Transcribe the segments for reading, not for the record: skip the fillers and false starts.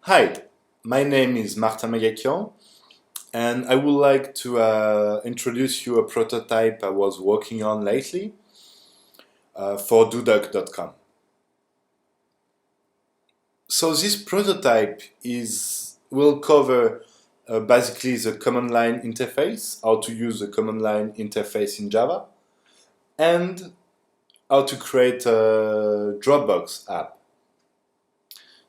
Hi, my name is Martin Magakian, and I would like to introduce you a prototype I was working on lately for doduck.com. So this prototype will cover basically the command line interface, how to use the command line interface in Java, and how to create a Dropbox app.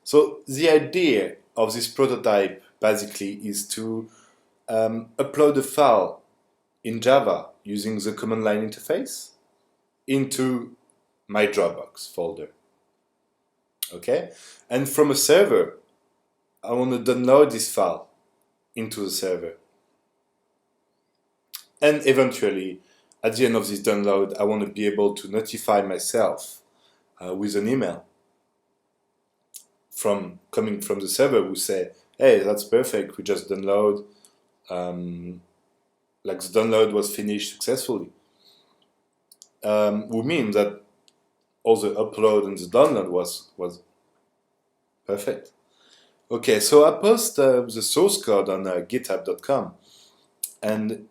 So the idea of this prototype basically is to upload a file in Java using the command line interface into my Dropbox folder. Okay? And from a server, I want to download this file into the server. And eventually, at the end of this download, I want to be able to notify myself with an email coming from the server who say, hey, that's perfect, we just download, like the download was finished successfully. Would mean that all the upload and the download was perfect. Okay, so I post the source code on github.com, and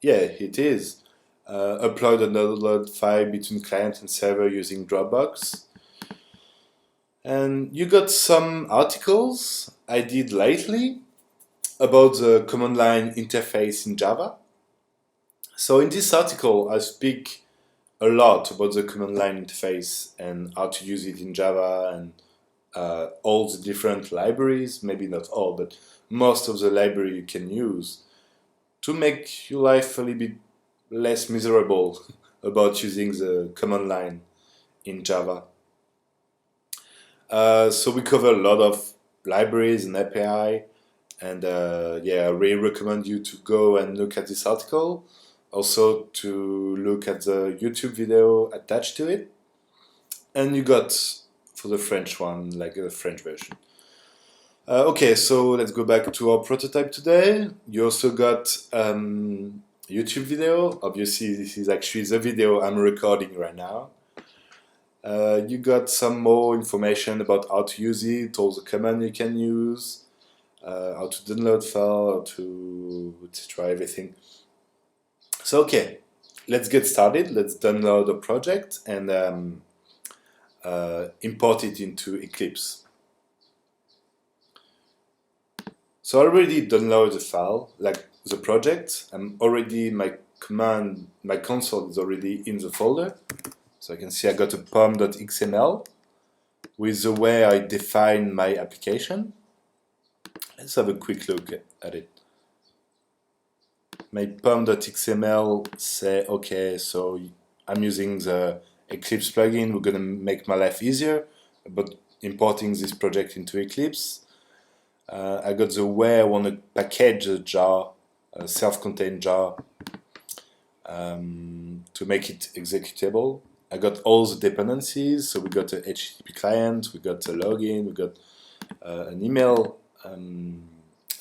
yeah, it is. Upload and download file between client and server using Dropbox. And you got some articles I did lately about the command line interface in Java. So in this article, I speak a lot about the command line interface and how to use it in Java and all the different libraries, maybe not all, but most of the library you can use to make your life a little bit less miserable about using the command line in Java. So we cover a lot of libraries and API, and yeah, I really recommend you to go and look at this article. Also to look at the YouTube video attached to it. And you got, for the French one, like a French version. Okay, so let's go back to our prototype today. You also got YouTube video. Obviously, this is actually the video I'm recording right now. You got some more information about how to use it, all the commands you can use, how to download file, how to etc. everything. So okay, let's get started. Let's download the project and import it into Eclipse. So I already downloaded the file, like the project. My console is already in the folder. So I can see I got a pom.xml with the way I define my application. Let's have a quick look at it. My pom.xml say, okay, so I'm using the Eclipse plugin. We're going to make my life easier about importing this project into Eclipse. I got the way I want to package a jar, a self-contained jar, to make it executable. I got all the dependencies. So we got a HTTP client, we got a login, we got an email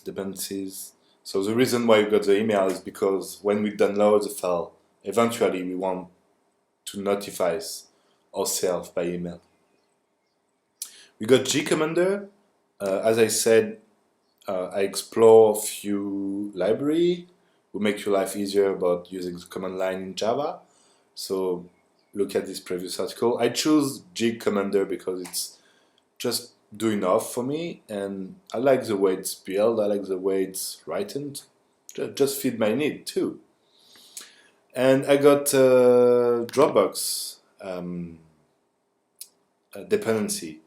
dependencies. So the reason why we got the email is because when we download the file, eventually we want to notify ourselves by email. We got gcommander. As I said, I explore a few libraries will make your life easier about using the command line in Java. So look at this previous article. I choose gcommander because it's just do enough for me, and I like the way it's built, I like the way it's written, just fit my need too. And I got Dropbox dependency,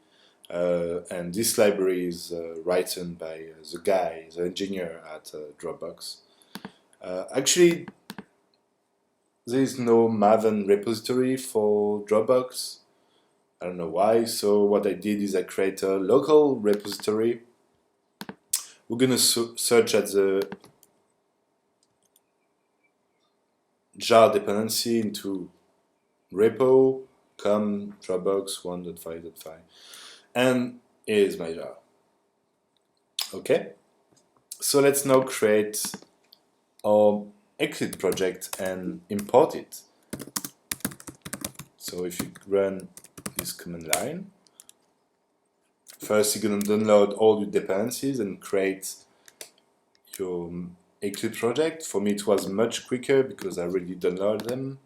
and this library is written by the engineer at Dropbox. Actually, there is no Maven repository for Dropbox. I don't know why, so what I did is I create a local repository. We're going to search at the jar dependency into repo, com, Dropbox 1.5.5, and here's my jar. Okay, so let's now create our Eclipse project and import it. So if you run this command line, First, you're going to download all your dependencies and create your Eclipse project. For me, it was much quicker because I already downloaded them.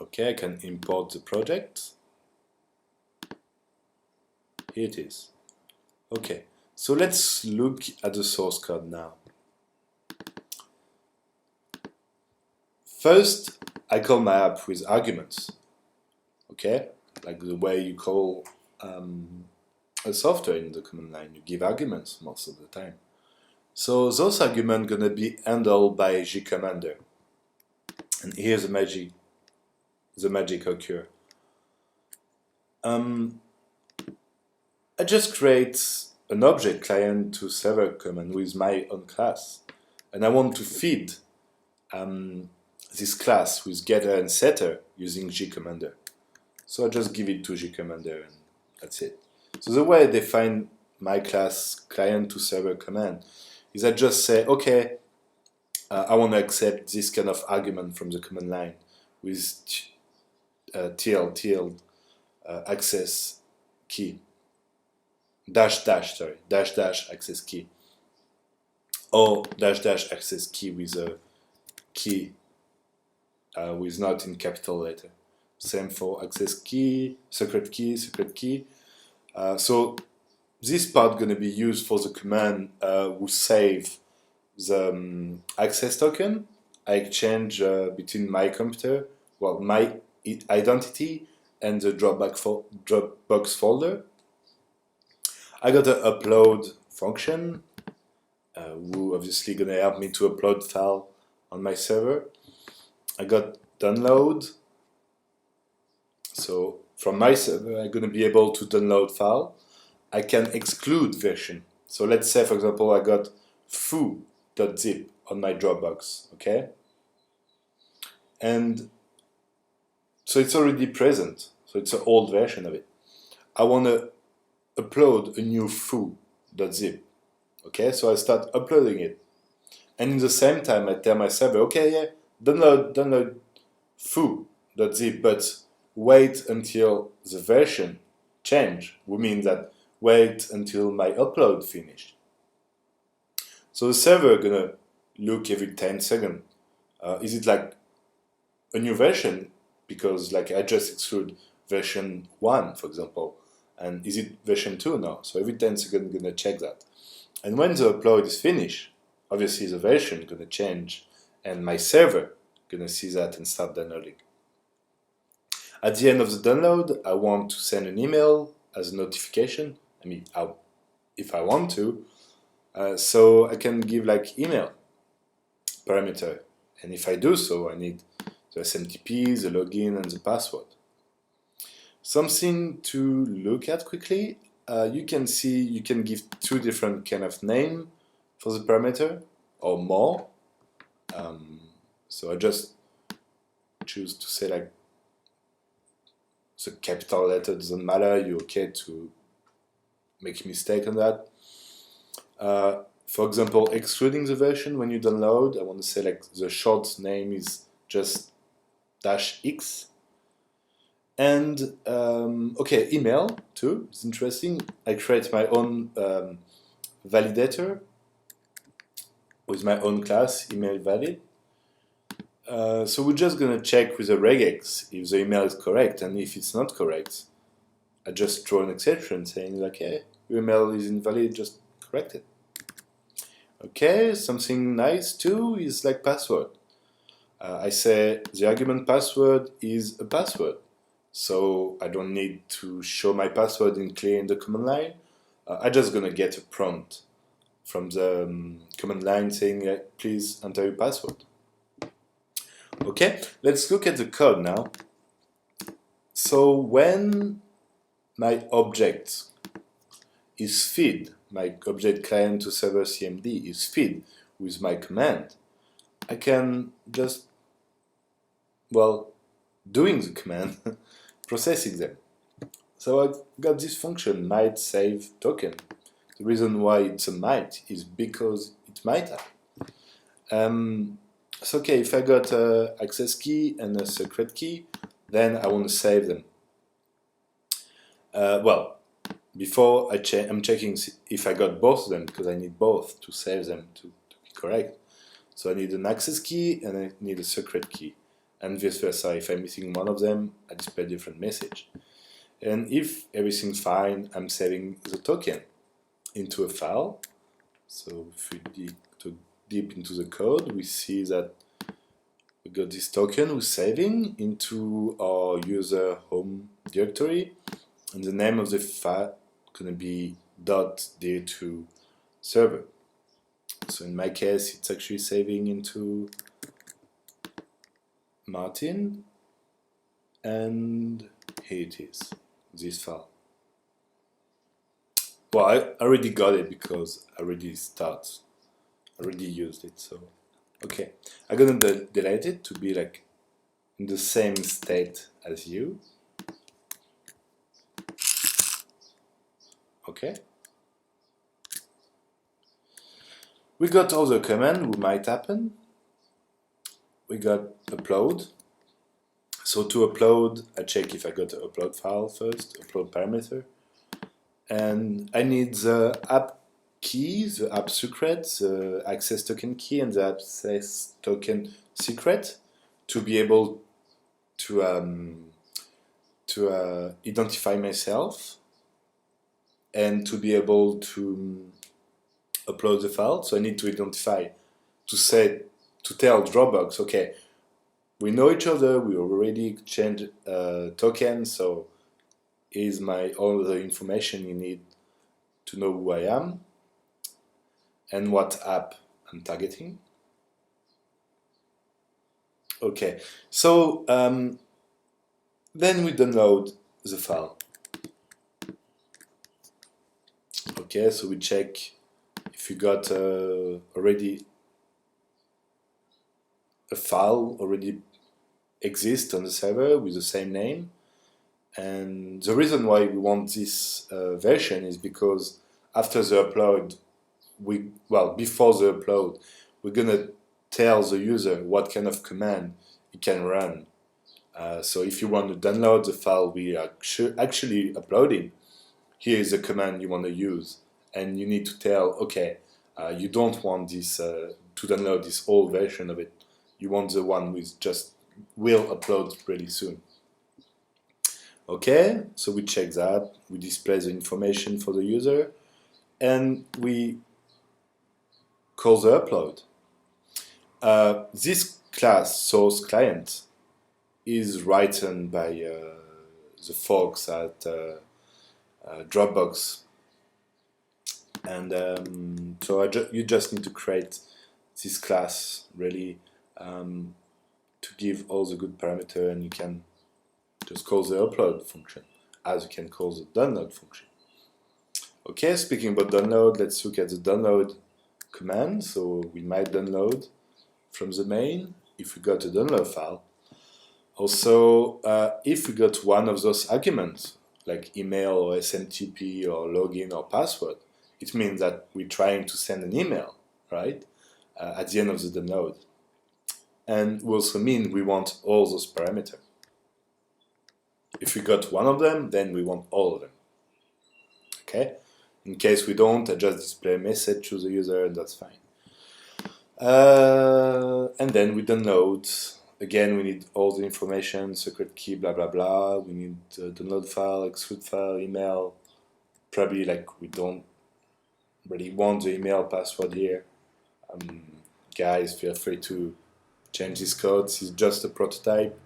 Okay, I can import the project. Here it is. Okay, so let's look at the source code now. First, I call my app with arguments. Okay, like the way you call a software in the command line, you give arguments most of the time. So those arguments gonna be handled by gcommander, and here's the magic occur. I just create an object client to server command with my own class, and I want to feed this class with getter and setter using gcommander. So I just give it to gcommander and that's it. So the way I define my class client to server command is I just say, okay, I want to accept this kind of argument from the command line with TL access key dash access key, or dash access key with a key with not in capital letter. Same for access key, secret key. So this part gonna be used for the command who save the access token I exchange between my computer, well, my identity and the Dropbox folder. I got an upload function who obviously gonna help me to upload file on my server. I got download. So from my server, I'm going to be able to download file. I can exclude version. So let's say, for example, I got foo.zip on my Dropbox, okay? And so it's already present. So it's an old version of it. I want to upload a new foo.zip, okay? So I start uploading it. And in the same time, I tell my server, okay, yeah, download foo.zip, but wait until the version change. We mean that wait until my upload finished. So the server gonna look every 10 seconds. Is it like a new version? Because like I just exclude version 1, for example. And is it version 2 now? So every 10 seconds gonna check that. And when the upload is finished, obviously the version gonna change and my server gonna see that and start downloading. At the end of the download, I want to send an email as a notification. I mean, if I want to, so I can give like email parameter. And if I do so, I need the SMTP, the login, and the password. Something to look at quickly. You can see you can give 2 different kind of name for the parameter or more. So I just choose to say like the capital letter doesn't matter. You're okay to make a mistake on that. For example, excluding the version when you download, I want to say like the short name is just -x. And okay, email too. It's interesting. I create my own validator with my own class, email valid. So we're just gonna check with the regex if the email is correct, and if it's not correct, I just throw an exception saying like, hey, your email is invalid, just correct it. Okay, something nice too is like password. I say the argument password is a password, so I don't need to show my password in clear in the command line. I'm just gonna get a prompt from the command line saying, please enter your password. Okay, let's look at the code now. So when my object is fed, my object client to server CMD is fed with my command, I can just, well, doing the command, processing them. So I've got this function, might save token. The reason why it's a might is because it might have. So okay, if I got an access key and a secret key, then I want to save them. Well, before I'm checking if I got both of them, because I need both to save them to be correct. So I need an access key and I need a secret key, and vice versa. If I'm missing one of them, I display a different message. And if everything's fine, I'm saving the token into a file. So if we dig deep into the code, we see that we got this token we're saving into our user home directory, and the name of the file is going to be .d2 server. So in my case, it's actually saving into Martin, and here it is, this file. Well, I already got it because I already used it. So okay, I'm gonna delete it to be like in the same state as you. Okay. We got other command who might happen. We got upload. So to upload, I check if I got the upload file first, upload parameter. And I need the app key, the app secret, the access token key, and the access token secret to be able to identify myself and to be able to upload the file. So I need to identify, to tell Dropbox, okay, we know each other, we already exchanged tokens, so here's all the information you need to know who I am and what app I'm targeting. Okay, so then we download the file. Okay, so we check if you got already a file already exists on the server with the same name. And the reason why we want this version is because after the upload, before the upload, we're gonna tell the user what kind of command it can run. So if you want to download the file we are actually uploading, here is the command you want to use, and you need to tell, okay, you don't want this to download this old version of it. You want the one with just will upload pretty soon. Okay, so we check that, we display the information for the user, and we call the upload. This class source client is written by the folks at Dropbox, and so you just need to create this class really to give all the good parameter, and you can just call the upload function as you can call the download function. Okay, speaking about download, let's look at the download command. So we might download from the main if we got a download file. Also, if we got one of those arguments, like email or SMTP or login or password, it means that we're trying to send an email, right, at the end of the download. And we also mean we want all those parameters. If we got one of them, then we want all of them. Okay? In case we don't, I just display a message to the user, and that's fine. And then we download. Again, we need all the information, secret key, blah, blah, blah. We need the download file, execute file, email. Probably like we don't really want the email password here. Guys, feel free to change this code. This is just a prototype.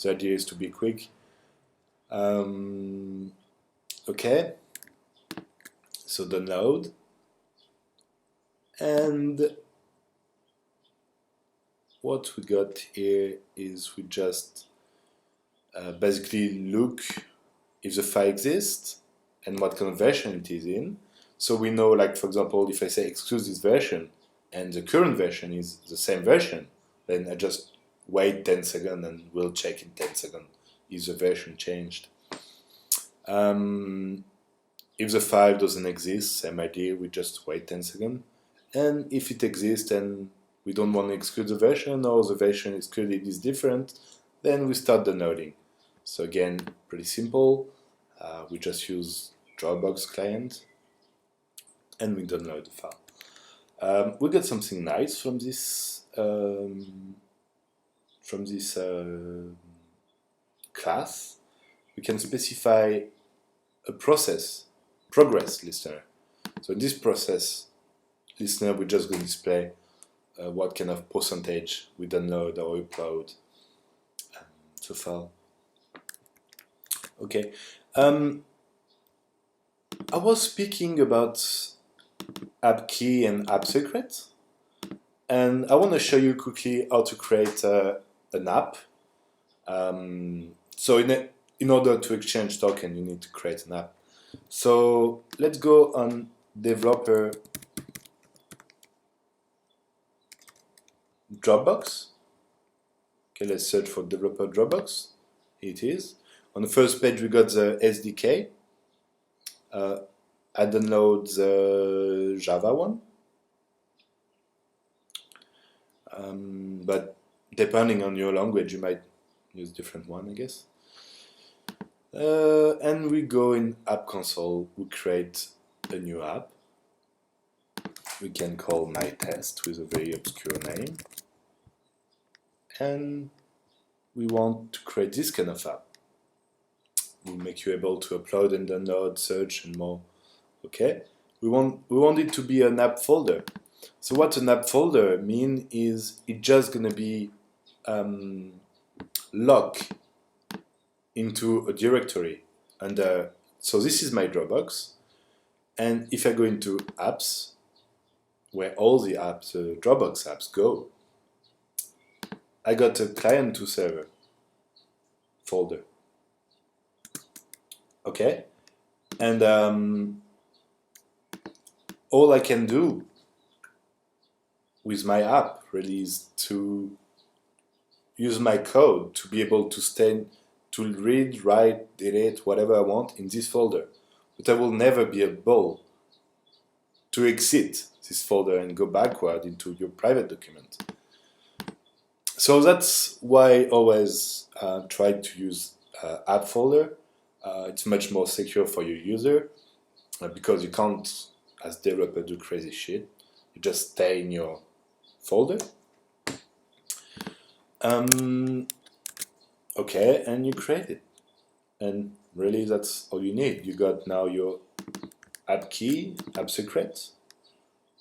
The idea is to be quick. Okay, so download, and what we got here is we just basically look if the file exists and what kind of version it is in. So we know, like for example, if I say exclude this version and the current version is the same version, then I just wait 10 seconds and we'll check in 10 seconds is the version changed. If the file doesn't exist, same idea, we just wait 10 seconds. And if it exists and we don't want to exclude the version, or the version excluded is different, then we start downloading. So again, pretty simple. We just use Dropbox client, and we download the file. We got something nice from this class. We can specify a progress listener. So in this process listener, we're just going to display what kind of percentage we download or upload the file. Okay. I was speaking about app key and app secret, and I want to show you quickly how to create an app. So in order to exchange token, you need to create an app. So let's go on developer Dropbox. Okay, let's search for developer Dropbox. Here it is. On the first page, we got the SDK. I download the Java one. But depending on your language, you might use different one, I guess. And we go in App Console. We create a new app. We can call My Test with a very obscure name. And we want to create this kind of app. We'll make you able to upload and download, search, and more. Okay. We want it to be an app folder. So what an app folder mean is it's just gonna be locked into a directory. And so this is my Dropbox. And if I go into apps, where all the apps, Dropbox apps go, I got a client to server folder. Okay, and all I can do with my app really is to use my code to be able to read, write, delete, whatever I want in this folder. But I will never be able to exit this folder and go backward into your private document. So that's why I always try to use app folder. It's much more secure for your user because you can't, as developer, do crazy shit. You just stay in your folder. Okay, and you create it. And really that's all you need. You got now your app key, app secret.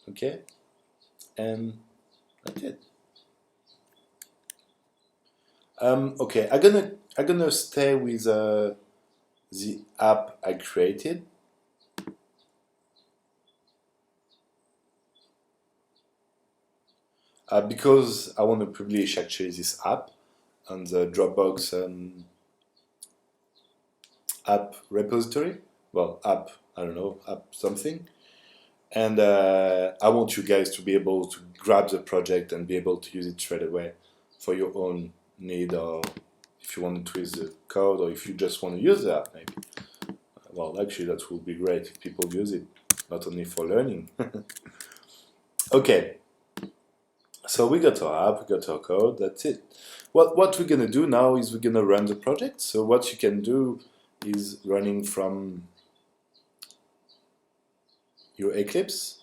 Okay, and that's it. Okay, I'm gonna stay with the app I created. Because I want to publish actually this app on the Dropbox app repository. Well, app, I don't know, app something. And I want you guys to be able to grab the project and be able to use it straight away for your own need, or if you want to twist the code, or if you just want to use the app, maybe. Well, actually, that would be great if people use it, not only for learning. Okay, so we got our app, we got our code, that's it. What we're going to do now is we're going to run the project. So what you can do is running from your Eclipse.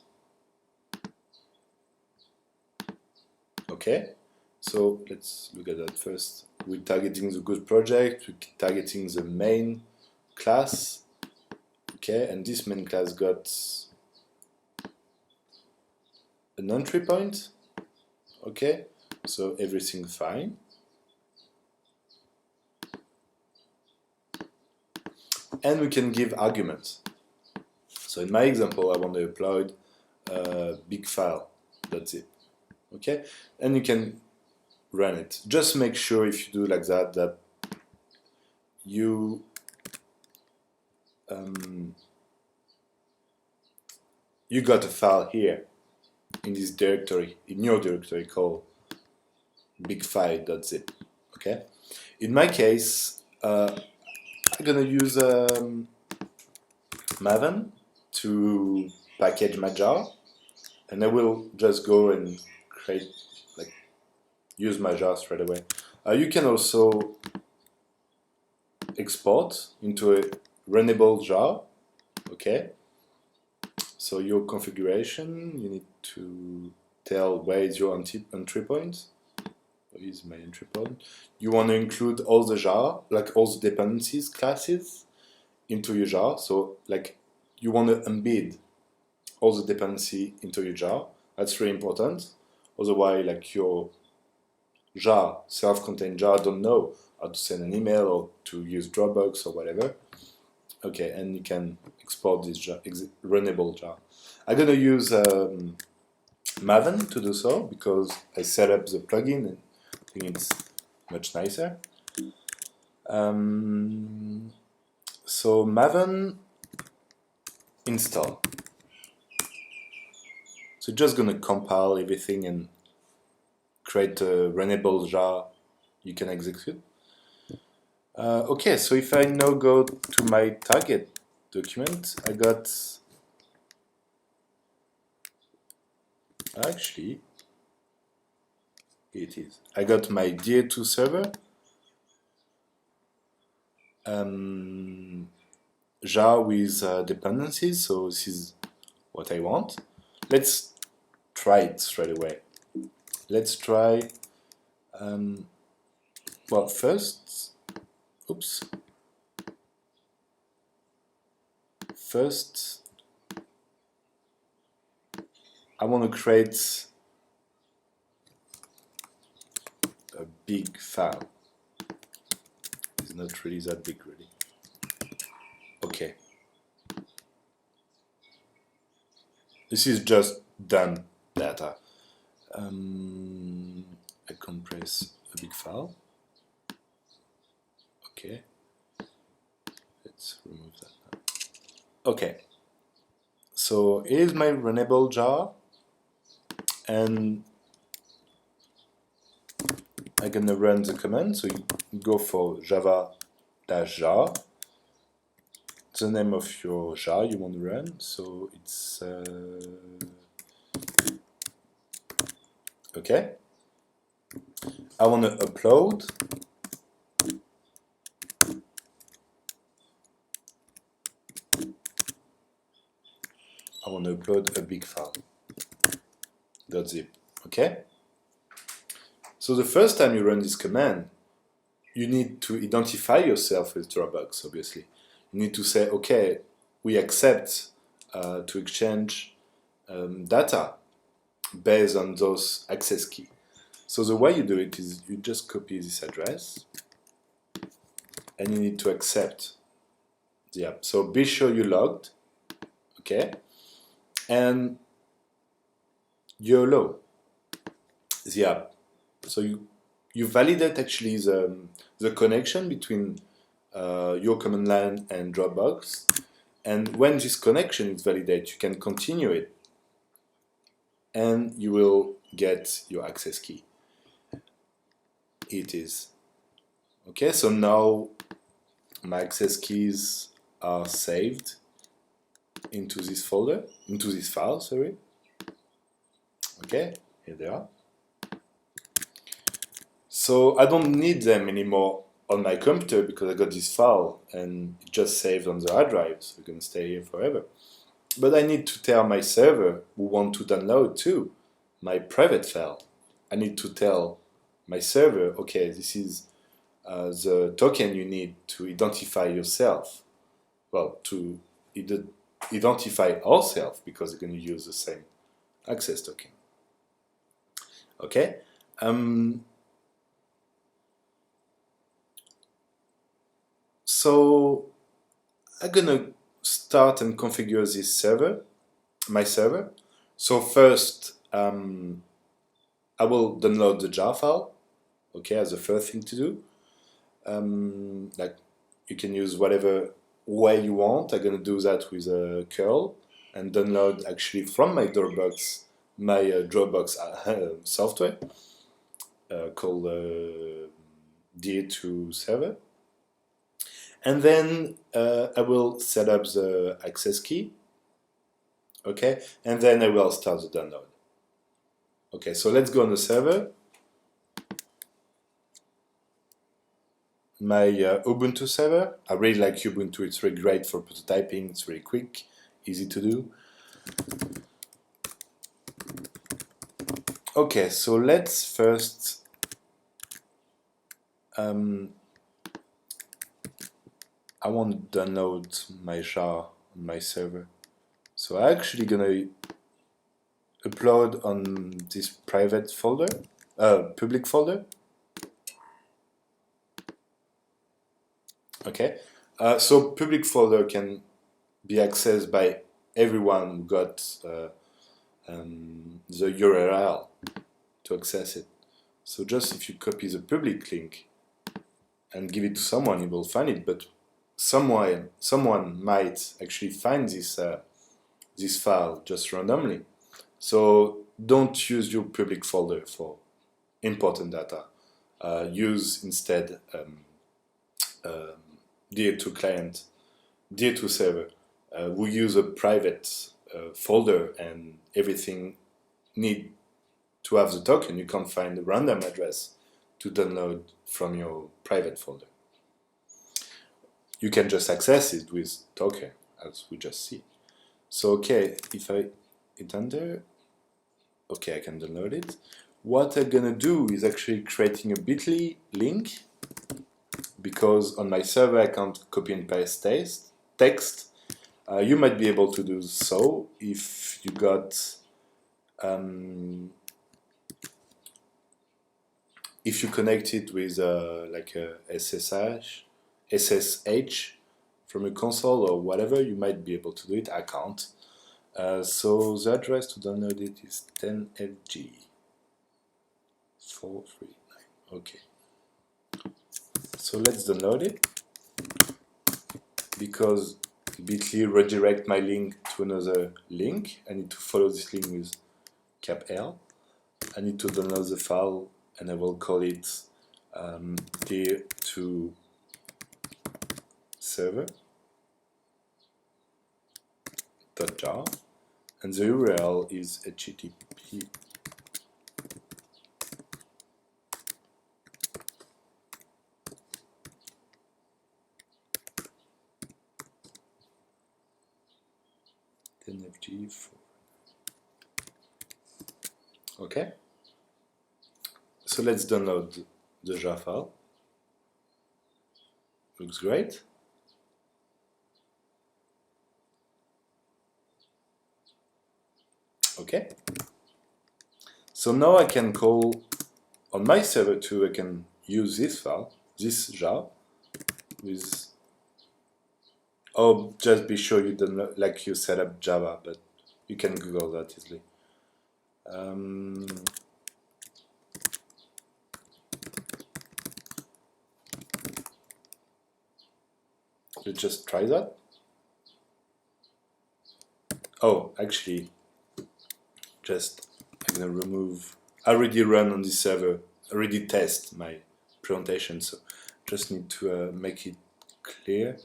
Okay, so let's look at that first. We're targeting the good project, we're targeting the main class. Okay, and this main class got an entry point. Okay, so everything fine. And we can give arguments. So in my example, I want to upload a big file. That's it. Okay, and you can run it. Just make sure if you do like that, that you you got a file here in this directory, in your directory called bigfile.zip. Okay. In my case, I'm gonna use Maven to package my jar, and I will just go and create, like, use my jar straight away. You can also export into a runnable jar. Okay. So your configuration, you need to tell where is your entry point. Where is my entry point? You want to include all the jar, like all the dependencies classes into your jar. So like you want to embed all the dependency into your jar. That's really important. Otherwise, like your jar, self-contained jar, don't know how to send an email or to use Dropbox or whatever. Okay, and you can export this jar, runnable jar. I'm gonna use Maven to do so because I set up the plugin and I think it's much nicer. So Maven install. So just gonna compile everything and create a runnable jar you can execute. Okay, so if I now go to my target document, I got actually it is. I got my DA2 server, jar with dependencies, so this is what I want. Let's try it straight away. Let's try, well, first, oops. First, I want to create a big file. It's not really that big, really. Okay. This is just dump data. I compress a big file. Okay. Let's remove that now. Okay. So here's my runnable jar, and I'm gonna run the command. So you go for java-jar, the name of your jar you want to run. So it's okay. I want to upload. I want to upload a big file. .zip. Okay. So the first time you run this command, you need to identify yourself with Dropbox. Obviously, you need to say, okay, we accept to exchange data based on those access key. So the way you do it is you just copy this address and you need to accept the app. So be sure you logged, okay, and you allow the app. So you validate actually the connection between your command line and Dropbox, and when this connection is validated, you can continue it and you will get your access key. It is. Okay, so now my access keys are saved into this folder, into this file, sorry. Okay, here they are. So I don't need them anymore on my computer because I got this file and it just saved on the hard drive, so it's gonna stay here forever. But I need to tell my server who want to download too, my private file. I need to tell my server, okay, this is the token you need to identify yourself. Well, to identify ourselves because we're going to use the same access token. Okay. So I'm gonna start and configure this server, my server. So first, I will download the jar file. Okay, as the first thing to do. Like you can use whatever way you want. I'm gonna do that with a curl and download actually from my Dropbox software called DA2 server. And then I will set up the access key. Okay, and then I will start the download. Okay, so let's go on the server. my Ubuntu server. I really like Ubuntu. It's really great for prototyping. It's really quick, easy to do. Okay, so let's first I want to download my jar on my server. So I'm actually gonna upload on this private folder, public folder. Okay, so public folder can be accessed by everyone who got the URL to access it. So just if you copy the public link and give it to someone, you will find it. But someone might actually find this file just randomly. So don't use your public folder for important data. Use instead dir2 client, dir2 server. We use a private folder, and everything need to have the token. You can't find a random address to download from your private folder. You can just access it with token, as we just see. So okay, if I hit enter, okay, I can download it. What I'm gonna do is actually creating a bit.ly link, because on my server I can't copy and paste text. You might be able to do so if you got if you connect it with like a SSH from a console or whatever, you might be able to do it. I can't. So the address to download it is 10FG 439. Okay. So let's download it, because bit.ly redirect my link to another link. I need to follow this link with cap L. I need to download the file, and I will call it dir2 server.jar, and the URL is http .fg4. Okay, so let's download the jar file. Looks great. Okay, so now I can call on my server too. I can use this file, this jar, with, oh, just be sure you don't, like, you set up Java, but you can Google that easily. Let's just try that. Oh, actually, just I'm gonna remove. I already run on this server, already test my presentation, so just need to make it clear.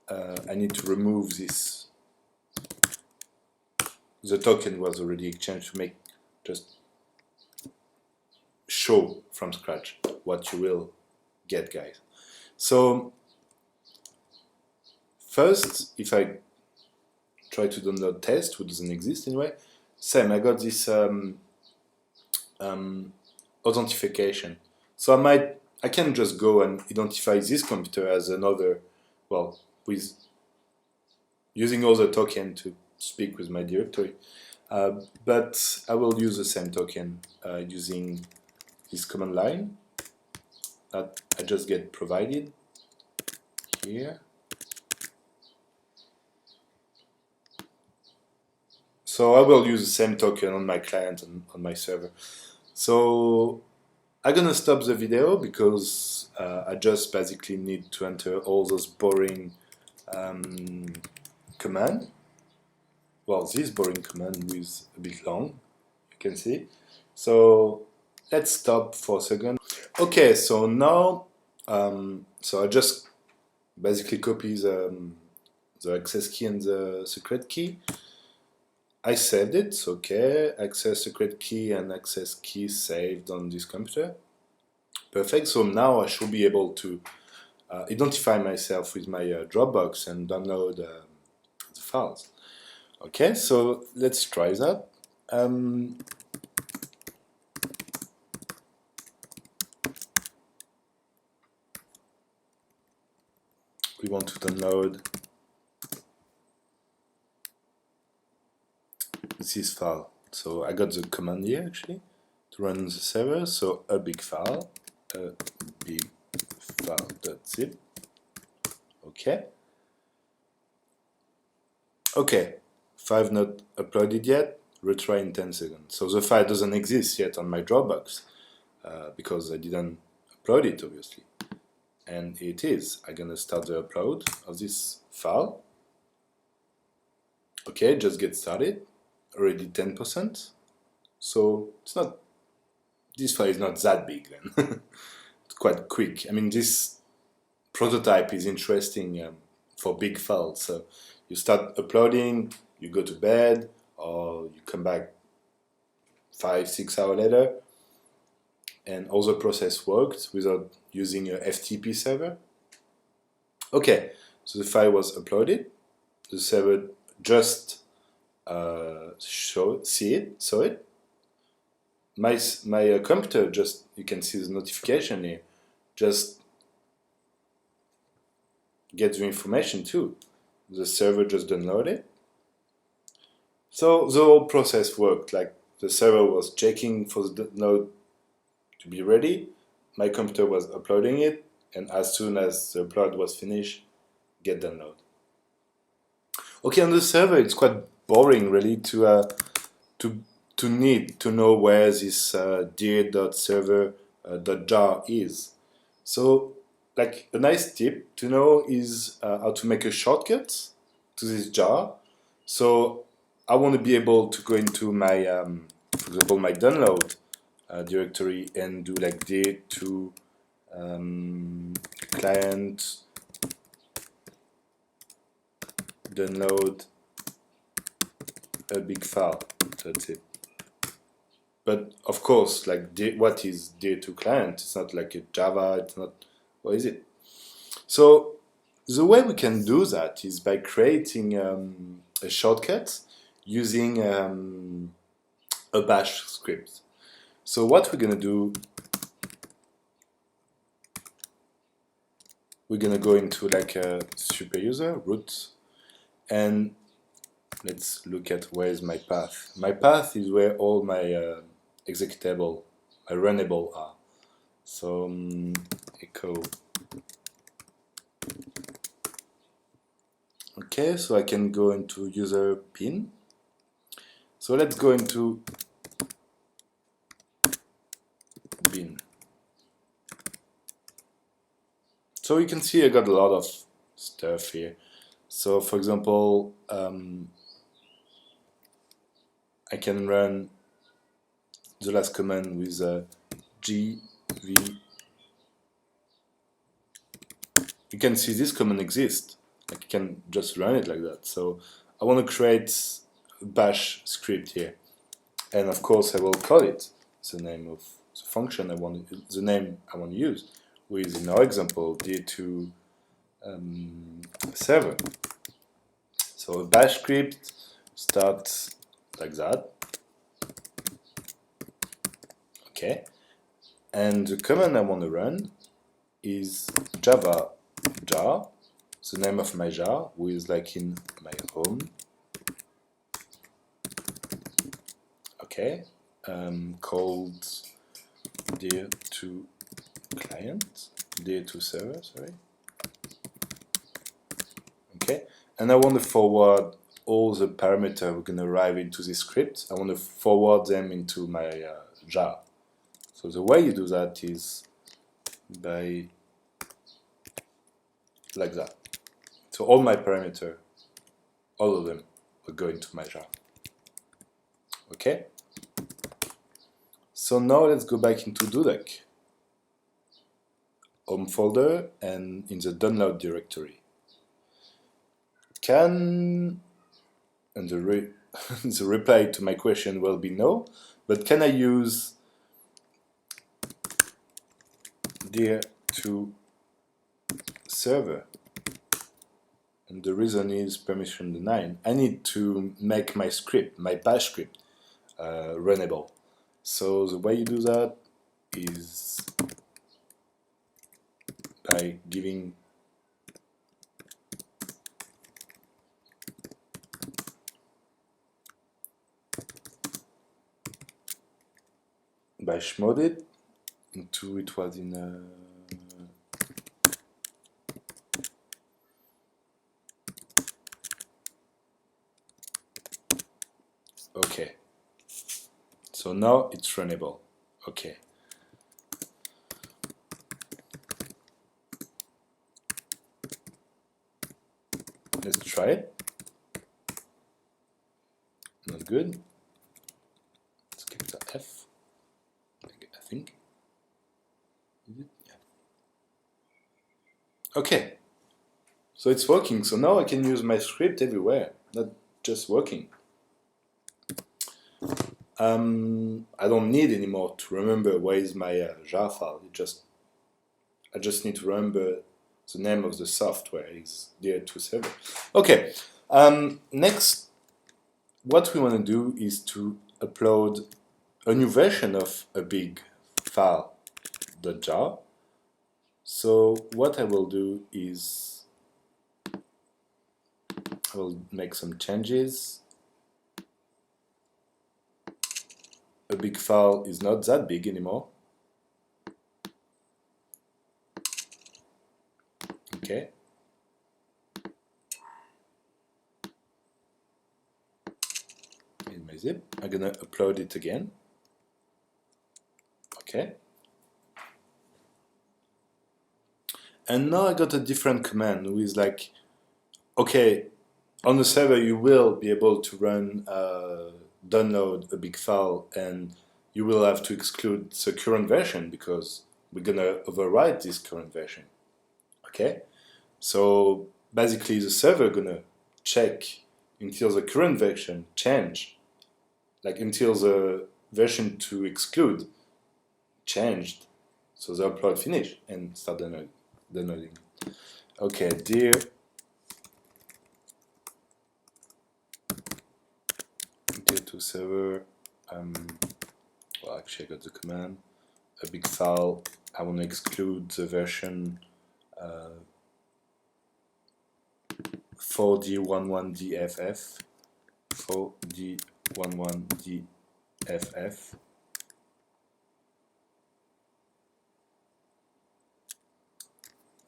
I need to remove this. The token was already exchanged to make just show from scratch what you will get, guys. So first, if I try to download test, which doesn't exist anyway, same, I got this authentication. So I can just go and identify this computer as another, well, with using other token to speak with my directory. But I will use the same token using this command line that I just get provided here. So I will use the same token on my client and on my server. So I'm gonna stop the video, because I just basically need to enter all those boring command. Well, this boring command is a bit long, you can see. So let's stop for a second. Okay, so now, so I just basically copy the access key and the secret key. I saved it, so okay, access secret key and access key saved on this computer. Perfect, so now I should be able to identify myself with my Dropbox and download the files. Okay, so let's try that. We want to download this file. So I got the command here actually to run the server. So a big file .zip. Okay. Okay. File not uploaded yet. Retry in 10 seconds. So the file doesn't exist yet on my Dropbox because I didn't upload it, obviously. And it is. I'm gonna start the upload of this file. Okay, just get started. Already 10%. So it's not. This file is not that big then. It's quite quick. I mean, this prototype is interesting for big files. So you start uploading, you go to bed, or you come back 5-6 hours later, and all the process worked without using a FTP server. Okay, so the file was uploaded. The server just saw it. My computer just, you can see the notification here, just gets the information too. The server just downloaded it. So the whole process worked. Like the server was checking for the download to be ready, my computer was uploading it, and as soon as the upload was finished, get download. Okay, on the server it's quite boring really to need to know where this dir.server.jar is. So like a nice tip to know is how to make a shortcut to this jar. So I want to be able to go into my, for example, my download directory and do like dir to client download a big file. That's it. But of course, like what is dir to client? It's not like a Java. It's not. What is it? So the way we can do that is by creating a shortcut using a bash script. So what we're gonna do, we're gonna go into like a super user root, and let's look at where is my path. My path is where all my executable, my runnable are. So echo. Okay, so I can go into user bin. So let's go into bin. So you can see I got a lot of stuff here. So for example, I can run the last command with gv. You can see this command exists. Like you can just run it like that. So I want to create a bash script here, and of course I will call it the name of the function I want, the name I want to use, with in our example dir2 server. So a bash script starts like that. Okay, and the command I want to run is java jar, the name of my jar, who is like in my home. Okay, called dir2 client, dir2 server, sorry. Okay, and I want to forward all the parameters we're going to arrive into this script. I want to forward them into my jar. So the way you do that is by like that. So all my parameters, all of them, will go into my jar. Okay. So now let's go back into doduck, home folder, and in the download directory. And the the reply to my question will be no, but can I use dir2 server. And the reason is permission denied. I need to make my script, my bash script, runnable. So the way you do that is by giving bash mode it into it was in okay. So now it's runnable. Okay. Let's try it. Not good. Let's give it a F. I think. Is it? Yeah. Okay. So it's working. So now I can use my script everywhere, not just working. I don't need anymore to remember where is my jar file. I just need to remember the name of the software is there to server. Okay. Next, what we want to do is to upload a new version of a big file, the jar. So what I will do is I will make some changes. A big file is not that big anymore. Okay. In my zip, I'm gonna upload it again. Okay. And now I got a different command who is like, okay, on the server you will be able to run download a big file, and you will have to exclude the current version because we're gonna override this current version. Okay, so basically the server gonna check until the current version change, like until the version to exclude changed, so the upload finish and start downloading. Okay, dear to server, well, actually I got the command, a big file, I want to exclude the version 4D11DFF, 4D11DFF,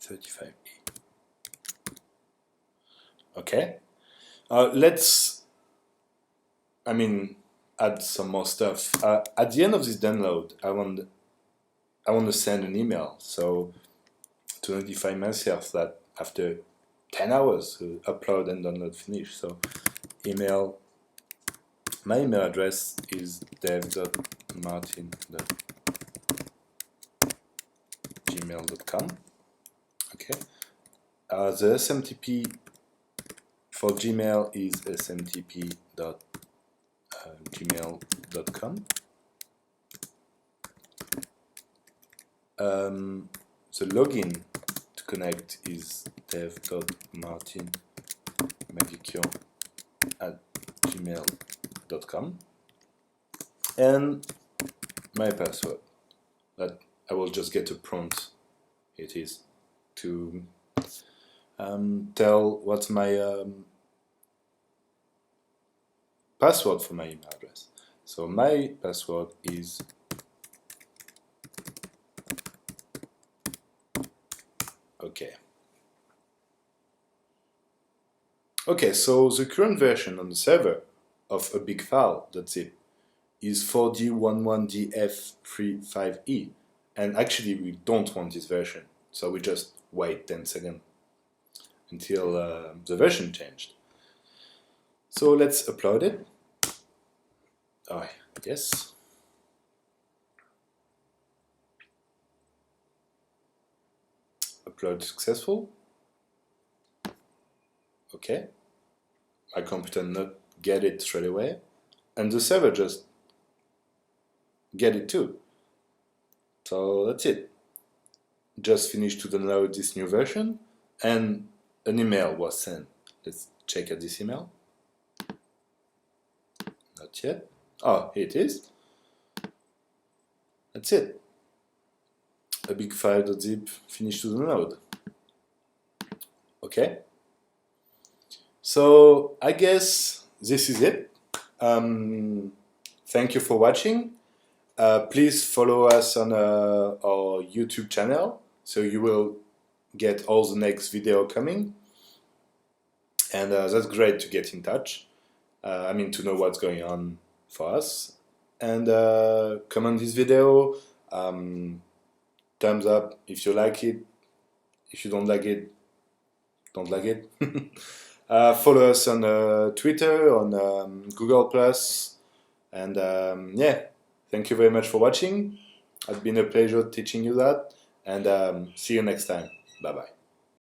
.35e. Okay, let's add some more stuff. At the end of this download, I want to send an email, so to notify myself that after 10 hours, upload and download finish. So my email address is dev.martin@gmail.com. Okay. The SMTP for Gmail is smtp.gmail.com. The login to connect is dev.martinmagicure@gmail.com, and my password that I will just get a prompt. It is to tell what's my password for my email address. So my password is okay. Okay, so the current version on the server of a big file, that's it, is 4D11DF35E. And actually we don't want this version, so we just wait 10 seconds until the version changed. So let's upload it. Oh, yes. Upload successful. Okay. My computer not get it straight away, and the server just get it too. So that's it. Just finished to download this new version. and an email was sent. Let's check at this email. Not yet. Oh, here it is. That's it. A big file.zip finished to download. Okay. So I guess this is it. Thank you for watching. Please follow us on our YouTube channel so you will get all the next video coming. And that's great to get in touch. I mean, to know what's going on for us. And comment this video. Thumbs up if you like it. If you don't like it, don't like it. Follow us on Twitter, on Google Plus, and yeah, thank you very much for watching. It's been a pleasure teaching you that, and see you next time. Bye bye.